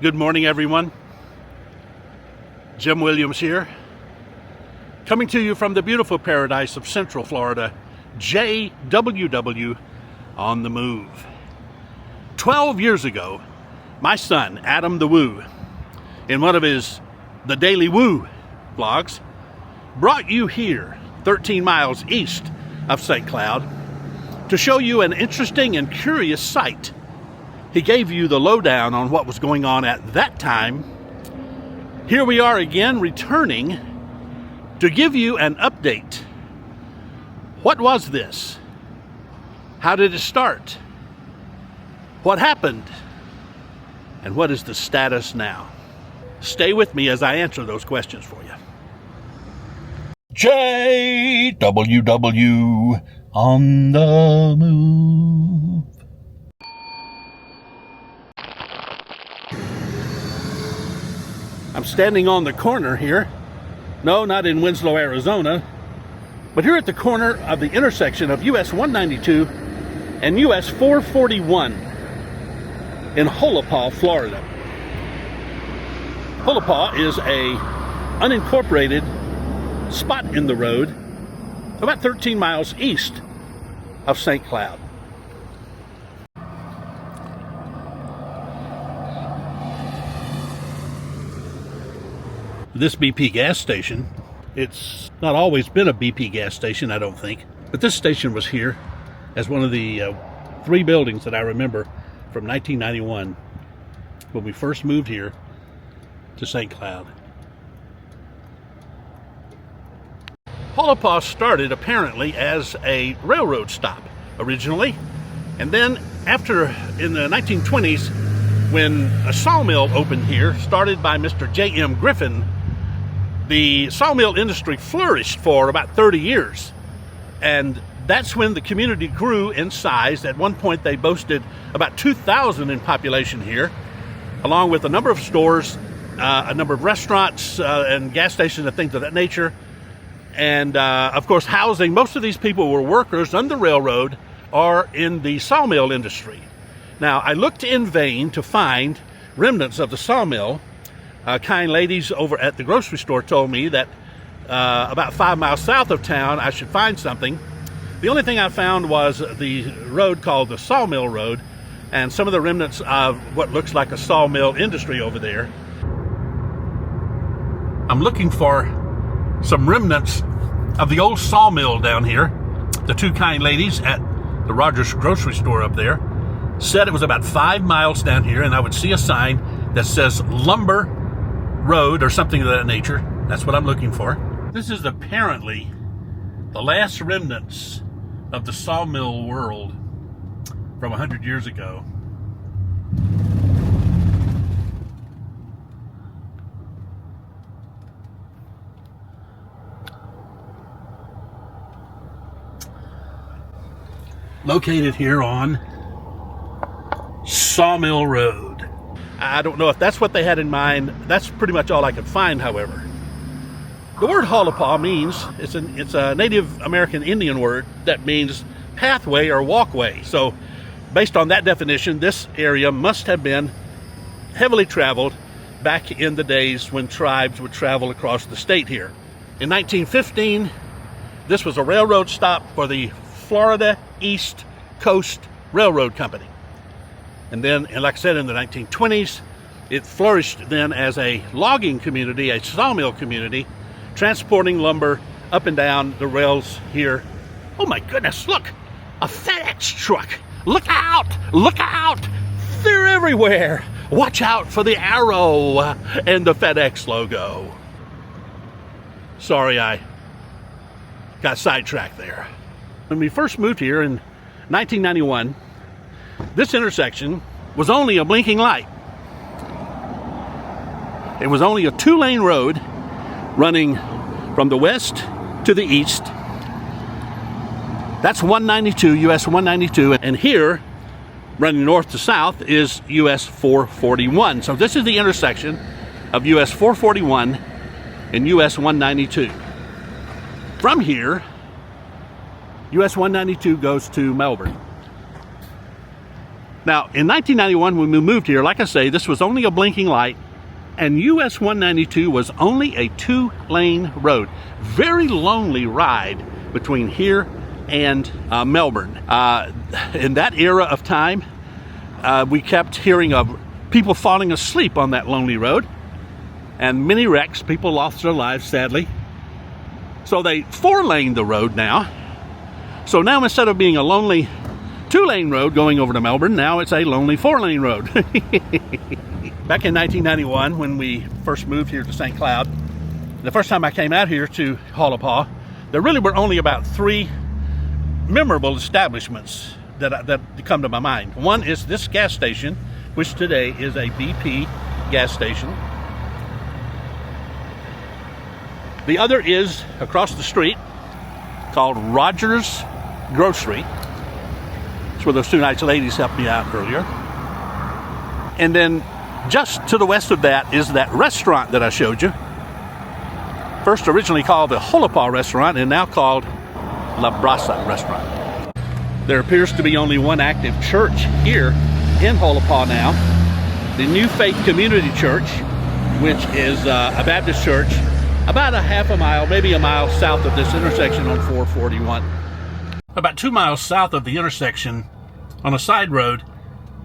Good morning, everyone. Jim Williams here, coming to you from the beautiful paradise of Central Florida, JWW on the Move. 12 years ago, my son, Adam the Woo, in one of his The Daily Woo vlogs, brought you here 13 miles east of St. Cloud to show you an interesting and curious sight. He gave you the lowdown on what was going on at that time. Here we are again, returning to give you an update. What was this? How did it start? What happened? And what is the status now? Stay with me as I answer those questions for you. JWW on the Move. I'm standing on the corner here. No, not in Winslow, Arizona, but here at the corner of the intersection of US 192 and US 441 in Holopaw, Florida. Holopaw is a unincorporated spot in the road about 13 miles east of St. Cloud. This BP gas station, it's not always been a BP gas station, I don't think, but this station was here as one of the three buildings that I remember from 1991 when we first moved here to St. Cloud. Holopaw started apparently as a railroad stop originally, and then after, in the 1920s, when a sawmill opened here, started by Mr. J.M. Griffin, the sawmill industry flourished for about 30 years. And that's when the community grew in size. At one point, they boasted about 2,000 in population here, along with a number of stores, a number of restaurants and gas stations and things of that nature. And, of course, housing. Most of these people were workers on the railroad or in the sawmill industry. Now, I looked in vain to find remnants of the sawmill. Kind ladies over at the grocery store told me that about 5 miles south of town I should find something. The only thing I found was the road called the Sawmill Road and some of the remnants of what looks like a sawmill industry over there. I'm looking for some remnants of the old sawmill down here. The two kind ladies at the Rogers grocery store up there said it was about 5 miles down here, and I would see a sign that says Lumber Road or something of that nature. That's what I'm looking for. This is apparently the last remnants of the sawmill world from 100 years ago. Located here on Sawmill Road. I don't know if that's what they had in mind. That's pretty much all I could find, however. The word Holopaw means, it's a Native American Indian word that means pathway or walkway. So based on that definition, this area must have been heavily traveled back in the days when tribes would travel across the state here. In 1915, this was a railroad stop for the Florida East Coast Railroad Company. And then, and like I said, in the 1920s, it flourished then as a logging community, a sawmill community, transporting lumber up and down the rails here. Oh my goodness, look, a FedEx truck. Look out, look out. They're everywhere. Watch out for the arrow and the FedEx logo. Sorry, I got sidetracked there. When we first moved here in 1991, this intersection was only a blinking light. It was only a two-lane road running from the west to the east. That's 192, US 192, and here, running north to south, is US 441. So this is the intersection of US 441 and US 192. From here, US 192 goes to Melbourne. Now, in 1991, when we moved here, like I say, this was only a blinking light, and US 192 was only a 2-lane road. Very lonely ride between here and Melbourne. In that era of time, we kept hearing of people falling asleep on that lonely road, and many wrecks. People lost their lives, sadly. So they 4-laned the road now. So now, instead of being a lonely 2-lane road going over to Melbourne, now it's a lonely 4-lane road. Back in 1991, when we first moved here to St. Cloud, the first time I came out here to Holopaw, there really were only about 3 memorable establishments that come to my mind. One is this gas station, which today is a BP gas station. The other is across the street, called Rogers Grocery. It's where those 2 nice ladies helped me out earlier. And then just to the west of that is that restaurant that I showed you. First originally called the Holopaw restaurant, and now called La Brasa restaurant. There appears to be only one active church here in Holopaw now. The New Faith Community Church, which is a Baptist church about a half a mile, maybe a mile south of this intersection on 441. About 2 miles south of the intersection, on a side road,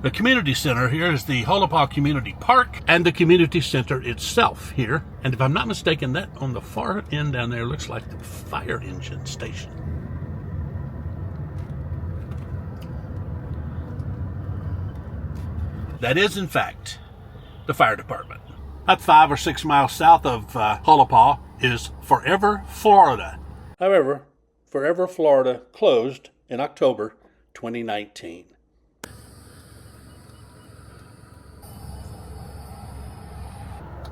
the community center here is the Holopaw Community Park and the community center itself here. And if I'm not mistaken, that on the far end down there looks like the fire engine station. That is, in fact, the fire department. About 5 or 6 miles south of Holopaw is Forever, Florida. However, Forever, Florida closed in October 2019.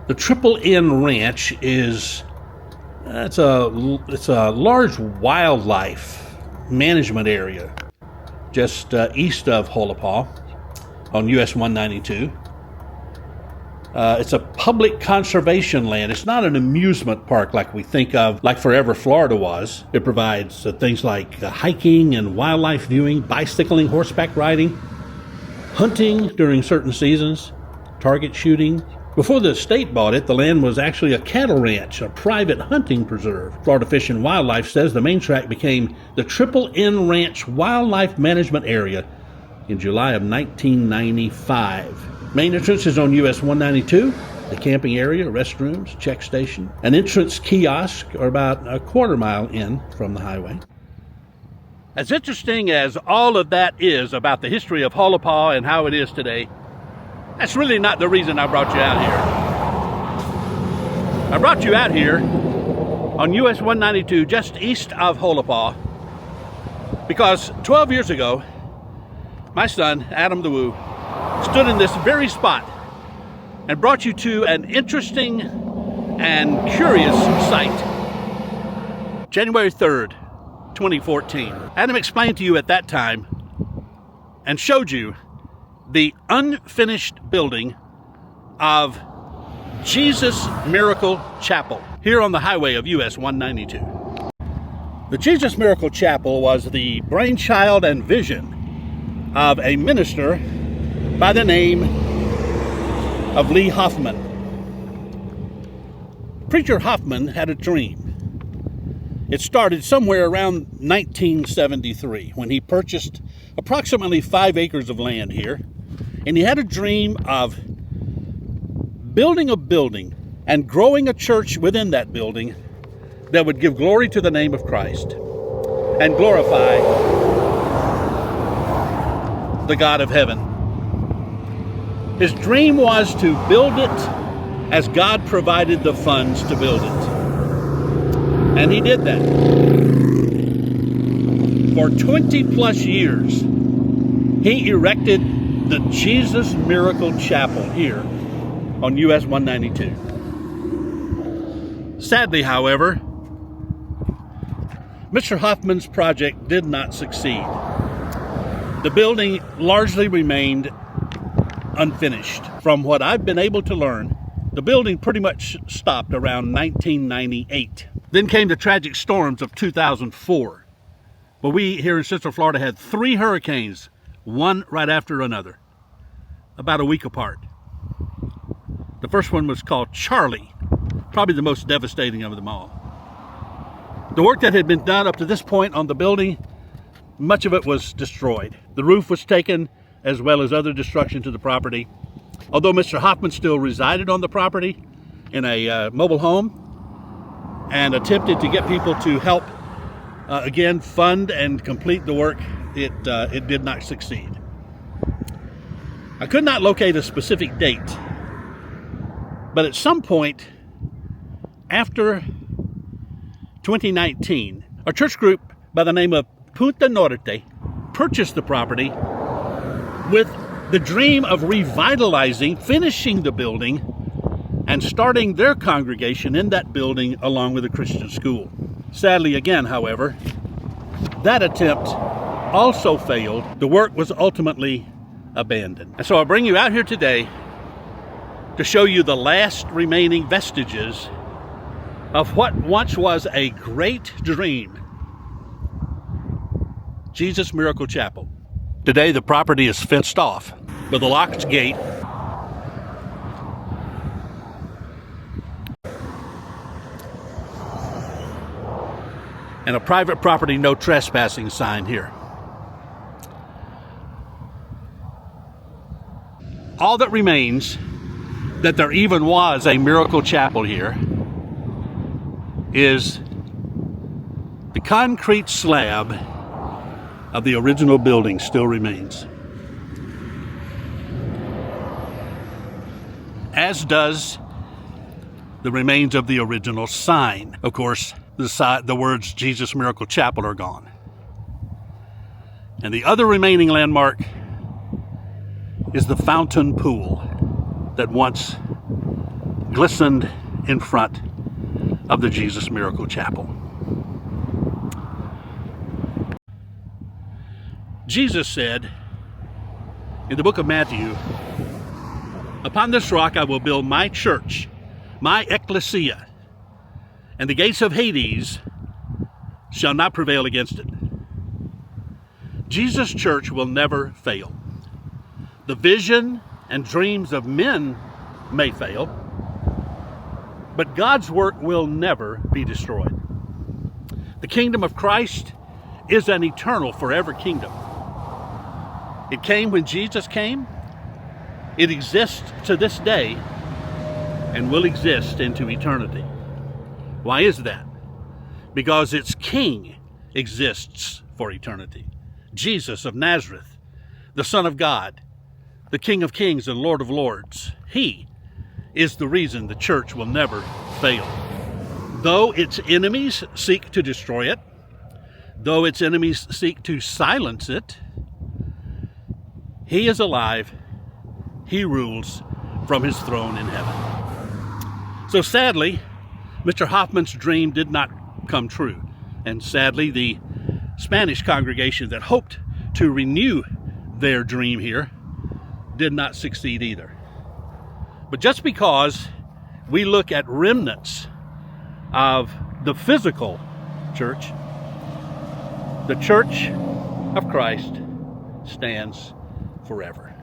The Triple N Ranch is it's a large wildlife management area just east of Holopaw on US 192. It's a public conservation land. It's not an amusement park like we think of, like Forever Florida was. It provides things like hiking and wildlife viewing, bicycling, horseback riding, hunting during certain seasons, target shooting. Before the state bought it, the land was actually a cattle ranch, a private hunting preserve. Florida Fish and Wildlife says the main track became the Triple N Ranch Wildlife Management Area in July of 1995. Main entrance is on US 192. The camping area, restrooms, check station, an entrance kiosk are about a quarter mile in from the highway. As interesting as all of that is about the history of Holopaw and how it is today, that's really not the reason I brought you out here. I brought you out here on US 192 just east of Holopaw because 12 years ago, my son, Adam the Woo, stood in this very spot and brought you to an interesting and curious sight. January 3rd, 2014. Adam explained to you at that time and showed you the unfinished building of Jesus Miracle Chapel here on the highway of US 192. The Jesus Miracle Chapel was the brainchild and vision of a minister by the name of Lee Hoffman. Preacher Hoffman had a dream. It started somewhere around 1973 when he purchased approximately 5 acres of land here. And he had a dream of building a building and growing a church within that building that would give glory to the name of Christ and glorify the God of heaven. His dream was to build it as God provided the funds to build it. And he did that. For 20 plus years, he erected the Jesus Miracle Chapel here on US 192. Sadly, however, Mr. Hoffman's project did not succeed. The building largely remained unfinished. From what I've been able to learn, the building pretty much stopped around 1998. Then came the tragic storms of 2004. But we here in Central Florida had 3 hurricanes, one right after another. about a week apart. The first one was called Charlie, probably the most devastating of them all. The work that had been done up to this point on the building, much of it was destroyed. The roof was taken, as well as other destruction to the property. Although Mr. Hoffman still resided on the property in a mobile home and attempted to get people to help again fund and complete the work, it did not succeed. I could not locate a specific date, but at some point after 2019, a church group by the name of Punta Norte purchased the property with the dream of revitalizing, finishing the building, and starting their congregation in that building along with a Christian school. Sadly, again, however, that attempt also failed. The work was ultimately abandoned. And so I bring you out here today to show you the last remaining vestiges of what once was a great dream. Jesus Miracle Chapel. Today the property is fenced off with a locked gate and a private property no trespassing sign here. All that remains, that there even was a miracle chapel here, is the concrete slab of the original building still remains. As does the remains of the original sign. Of course, the words Jesus Miracle Chapel are gone. And the other remaining landmark is the fountain pool that once glistened in front of the Jesus Miracle Chapel. Jesus said in the book of Matthew, "Upon this rock I will build my church, my ecclesia, and the gates of Hades shall not prevail against it." Jesus' church will never fail. The vision and dreams of men may fail, but God's work will never be destroyed. The kingdom of Christ is an eternal, forever kingdom. It came when Jesus came. It exists to this day and will exist into eternity. Why is that? Because its King exists for eternity. Jesus of Nazareth, the Son of God, the King of Kings and Lord of Lords. He is the reason the church will never fail. Though its enemies seek to destroy it, though its enemies seek to silence it, He is alive. He rules from His throne in heaven. So sadly, Mr. Hoffman's dream did not come true. And sadly, the Spanish congregation that hoped to renew their dream here did not succeed either. But just because we look at remnants of the physical church, the church of Christ stands forever.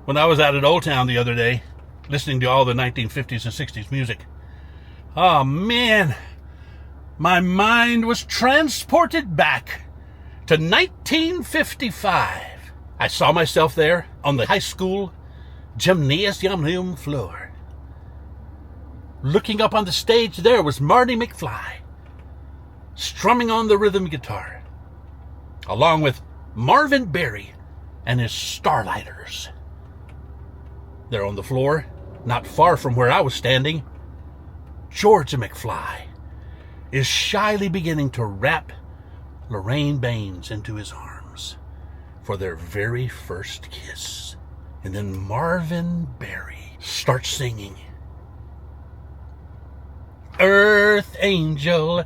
When I was out at Old Town the other day, listening to all the 1950s and 60s music, oh man, my mind was transported back to 1955. I saw myself there on the high school gymnasium floor. Looking up on the stage, there was Marty McFly, strumming on the rhythm guitar, along with Marvin Berry and his Starlighters. There on the floor, not far from where I was standing, Georgia McFly is shyly beginning to wrap Lorraine Baines into his arms for their very first kiss And then Marvin Berry starts singing. Earth angel,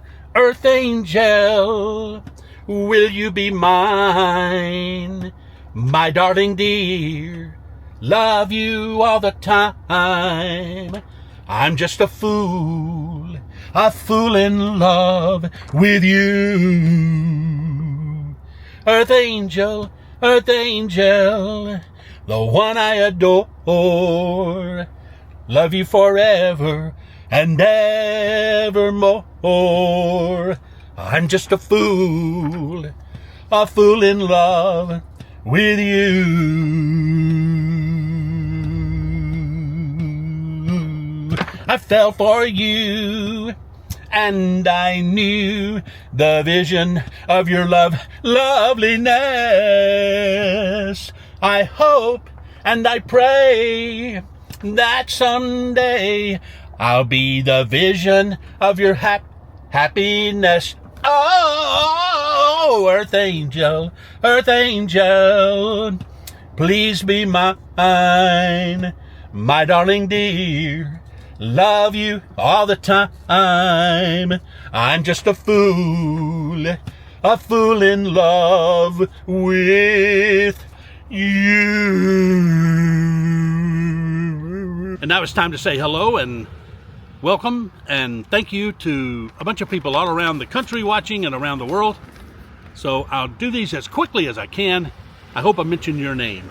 will you be mine? My darling dear, love you all the time. I'm just a fool in love with you. Earth angel, the one I adore. Love you forever and evermore. I'm just a fool in love with you. I fell for you, and I knew the vision of your loveliness. I hope and I pray that someday I'll be the vision of your happiness. Oh, earth angel, please be mine, my darling dear. Love you all the time. I'm just a fool in love with you. And now it's time to say hello and welcome and thank you to a bunch of people all around the country watching and around the world. So I'll do these as quickly as I can. I hope I mention your name.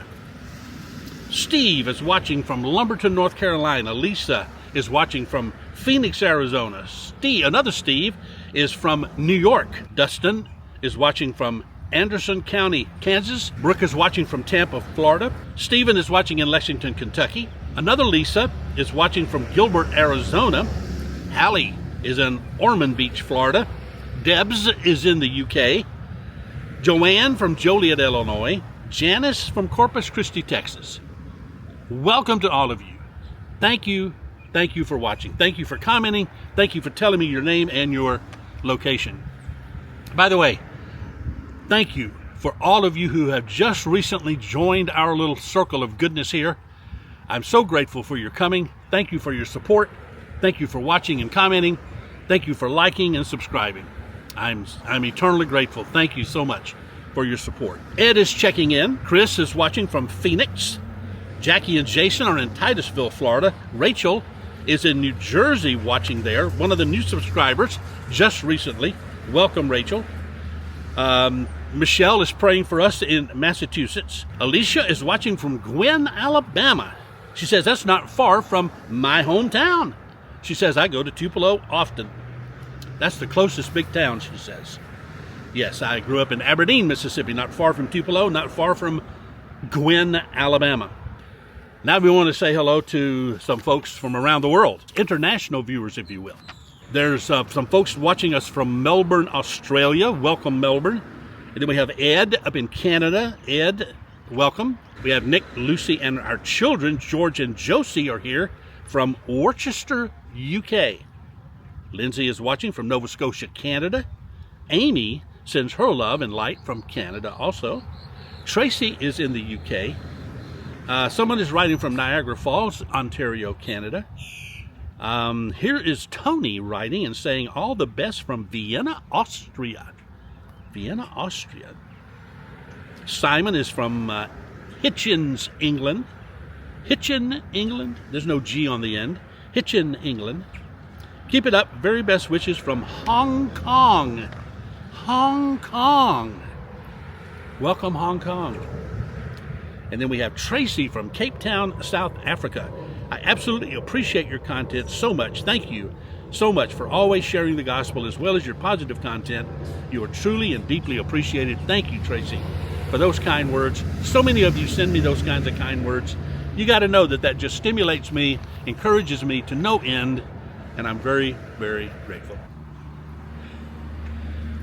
Steve is watching from Lumberton, North Carolina. Lisa is watching from Phoenix, Arizona. Another Steve is from New York. Dustin is watching from Anderson County, Kansas. Brooke is watching from Tampa, Florida. Stephen is watching in Lexington, Kentucky. Another Lisa is watching from Gilbert, Arizona. Hallie is in Ormond Beach, Florida. Debs is in the UK. Joanne from Joliet, Illinois. Janice from Corpus Christi, Texas. Welcome to all of you. Thank you for watching. Thank you for commenting. Thank you for telling me your name and your location. By the way, thank you for all of you who have just recently joined our little circle of goodness here. I'm so grateful for your coming. Thank you for your support. Thank you for watching and commenting. Thank you for liking and subscribing. I'm eternally grateful. Thank you so much for your support. Ed is checking in. Chris is watching from Phoenix. Jackie and Jason are in Titusville, Florida. Rachel is in New Jersey watching there. One of the new subscribers just recently. Welcome, Rachel. Michelle is praying for us in Massachusetts. Alicia is watching from Gwen, Alabama. She says, that's not far from my hometown. She says, I go to Tupelo often. That's the closest big town, she says. Yes, I grew up in Aberdeen, Mississippi, not far from Tupelo, not far from Gwen, Alabama. Now we want to say hello to some folks from around the world, international viewers, if you will. There's some folks watching us from Melbourne, Australia. Welcome, Melbourne. And then we have Ed up in Canada. Ed, welcome. We have Nick, Lucy, and our children, George and Josie, are here from Worcester, UK. Lindsay is watching from Nova Scotia, Canada. Amy sends her love and light from Canada also. Tracy is in the UK. Someone is writing from Niagara Falls, Ontario, Canada. Here is Tony writing and saying all the best from Vienna, Austria. Vienna, Austria. Simon is from Hitchins, England. Hitchin, England. There's no G on the end. Hitchin, England. Keep it up. Very best wishes from Hong Kong. Hong Kong. Welcome, Hong Kong. And then we have Tracy from Cape Town, South Africa. I absolutely appreciate your content so much. Thank you so much for always sharing the gospel as well as your positive content. You are truly and deeply appreciated. Thank you, Tracy, for those kind words. So many of you send me those kinds of kind words. You got to know that just stimulates me, encourages me to no end, and I'm very, very grateful.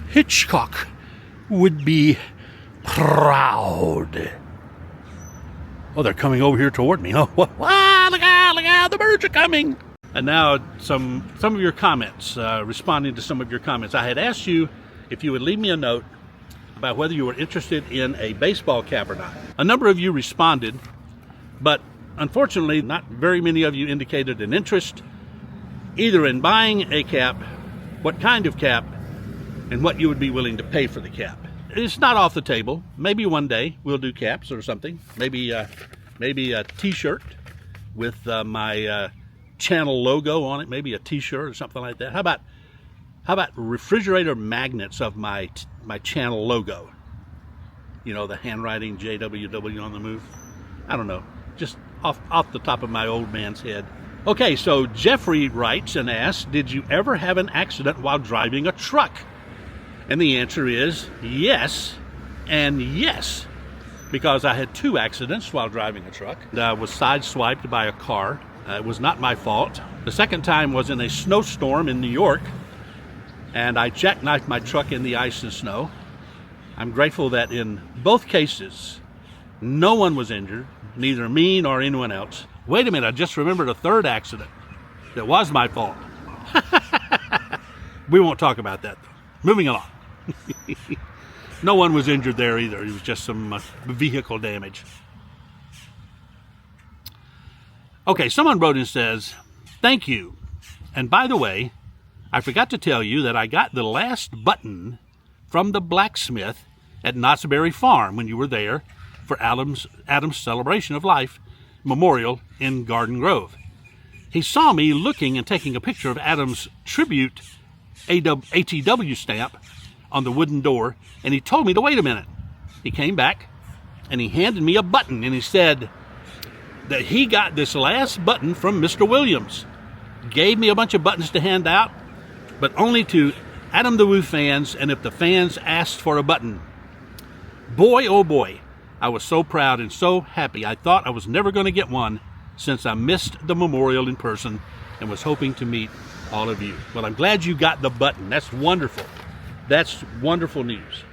Hitchcock would be proud. Oh, they're coming over here toward me. Oh, look out, the birds are coming. And now some of your comments, responding to some of your comments. I had asked you if you would leave me a note about whether you were interested in a baseball cap or not. A number of you responded But unfortunately, not very many of you indicated an interest either in buying a cap, what kind of cap, and what you would be willing to pay for the cap. It's not off the table. Maybe one day we'll do caps or something. Maybe a t-shirt with my channel logo on it. Maybe a t-shirt or something like that. How about refrigerator magnets of my channel logo? You know, the handwriting JWW on the move. I don't know. Just off the top of my old man's head. Okay, so Jeffrey writes and asks, did you ever have an accident while driving a truck? And the answer is yes and yes, because I had 2 accidents while driving a truck. I was sideswiped by a car. It was not my fault. The second time was in a snowstorm in New York, and I jackknifed my truck in the ice and snow. I'm grateful that in both cases, no one was injured, neither me nor anyone else. Wait a minute, I just remembered a third accident that was my fault. We won't talk about that, though. Moving along. No one was injured there either. It was just some vehicle damage. Okay, someone wrote and says, thank you. And by the way, I forgot to tell you that I got the last button from the blacksmith at Knott's Berry Farm when you were there for Adam's Celebration of Life Memorial in Garden Grove. He saw me looking and taking a picture of Adam's tribute ATW stamp on the wooden door, and he told me to wait a minute. He came back and he handed me a button, and he said that he got this last button from Mr. Williams. Gave me a bunch of buttons to hand out, but only to Adam the Woo fans, and if the fans asked for a button. Boy, oh boy, I was so proud and so happy. I thought I was never going to get one since I missed the memorial in person and was hoping to meet all of you. Well, I'm glad you got the button. That's wonderful. That's wonderful news.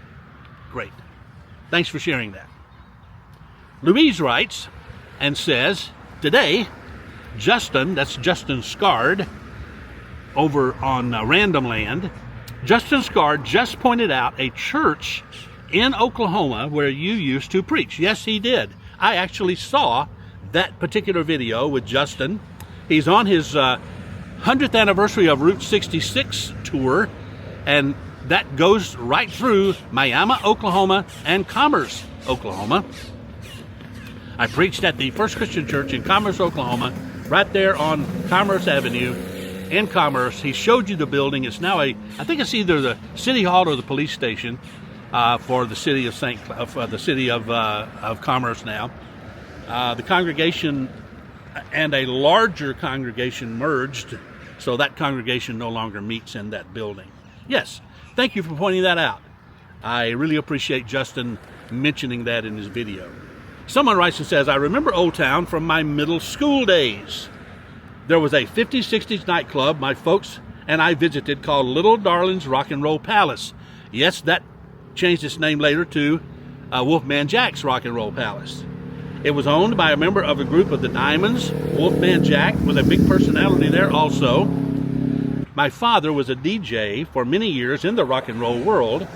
Great. Thanks for sharing that. Louise writes and says, today, Justin, that's Justin Scard, over on Random Land, Justin Scard just pointed out a church in Oklahoma where you used to preach. Yes, he did. I actually saw that particular video with Justin. He's on his 100th anniversary of Route 66 tour, and that goes right through Miami, Oklahoma, and Commerce, Oklahoma. I preached at the First Christian Church in Commerce, Oklahoma, right there on Commerce Avenue in Commerce. He showed you the building. It's now I think it's either the City Hall or the police station for the city of Commerce now. The congregation and a larger congregation merged, so that congregation no longer meets in that building. Yes, thank you for pointing that out. I really appreciate Justin mentioning that in his video. Someone writes and says, I remember Old Town from my middle school days. There was a 50s, 60s nightclub my folks and I visited called Little Darling's Rock and Roll Palace. Yes, that changed its name later to Wolfman Jack's Rock and Roll Palace. It was owned by a member of a group of the Diamonds. Wolfman Jack was a big personality there also. My father was a DJ for many years in the rock and roll world,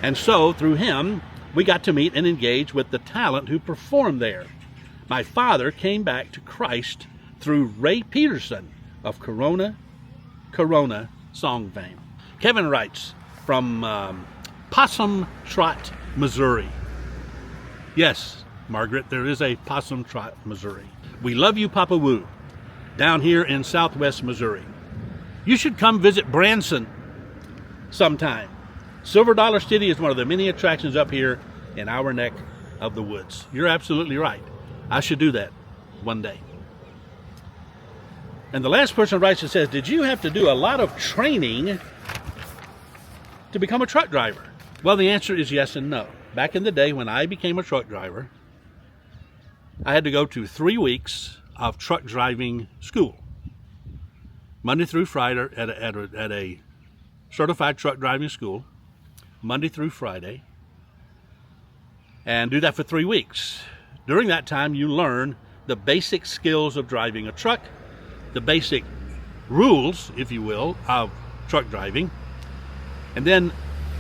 and so through him, we got to meet and engage with the talent who performed there. My father came back to Christ through Ray Peterson of Corona song fame. Kevin writes from Possum Trot, Missouri. Yes, Margaret, there is a Possum Trot, Missouri. We love you, Papa Woo, down here in southwest Missouri. You should come visit Branson sometime. Silver Dollar City is one of the many attractions up here in our neck of the woods. You're absolutely right. I should do that one day. And the last person writes and says, did you have to do a lot of training to become a truck driver? Well, the answer is yes and no. Back in the day when I became a truck driver, I had to go to 3 weeks of truck driving school. Monday through Friday at a certified truck driving school, Monday through Friday, and do that for 3 weeks. During that time, you learn the basic skills of driving a truck, the basic rules, if you will, of truck driving, and then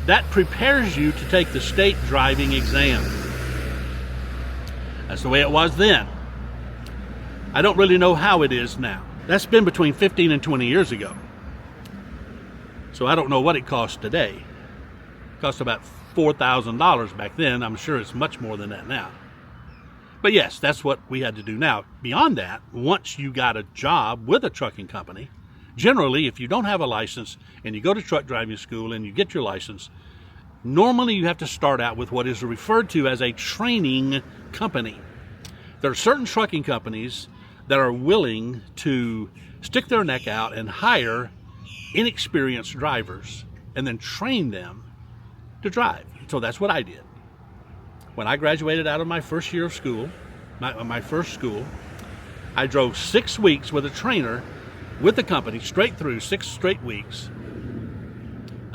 that prepares you to take the state driving exam. That's the way it was then. I don't really know how it is now. That's been between 15 and 20 years ago. So I don't know what it costs today. It cost about $4,000 back then. I'm sure it's much more than that now. But yes, that's what we had to do now. Beyond that, once you got a job with a trucking company, generally, if you don't have a license and you go to truck driving school and you get your license, normally you have to start out with what is referred to as a training company. There are certain trucking companies that are willing to stick their neck out and hire inexperienced drivers and then train them to drive. So that's what I did. When I graduated out of my first year of school, my first school, I drove 6 weeks with a trainer with the company, straight through 6 straight weeks,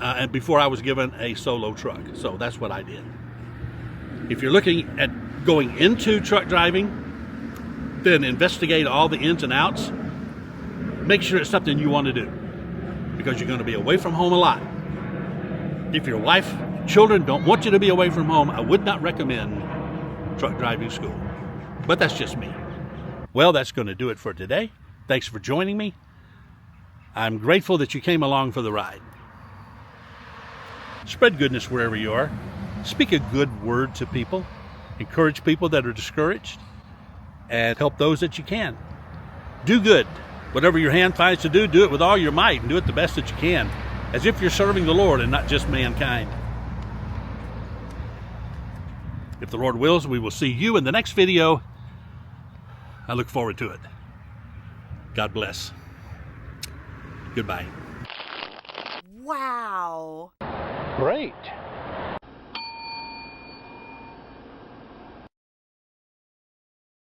and before I was given a solo truck. So that's what I did. If you're looking at going into truck driving, then investigate all the ins and outs. Make sure it's something you want to do, because you're going to be away from home a lot. If your wife, children don't want you to be away from home, I would not recommend truck driving school. But that's just me. Well, that's going to do it for today. Thanks for joining me. I'm grateful that you came along for the ride. Spread goodness wherever you are. Speak a good word to people. Encourage people that are discouraged. And help those that you can. Do good. Whatever your hand finds to do, do it with all your might and do it the best that you can, as if you're serving the Lord and not just mankind. If the Lord wills, we will see you in the next video. I look forward to it. God bless. Goodbye. Wow. Great.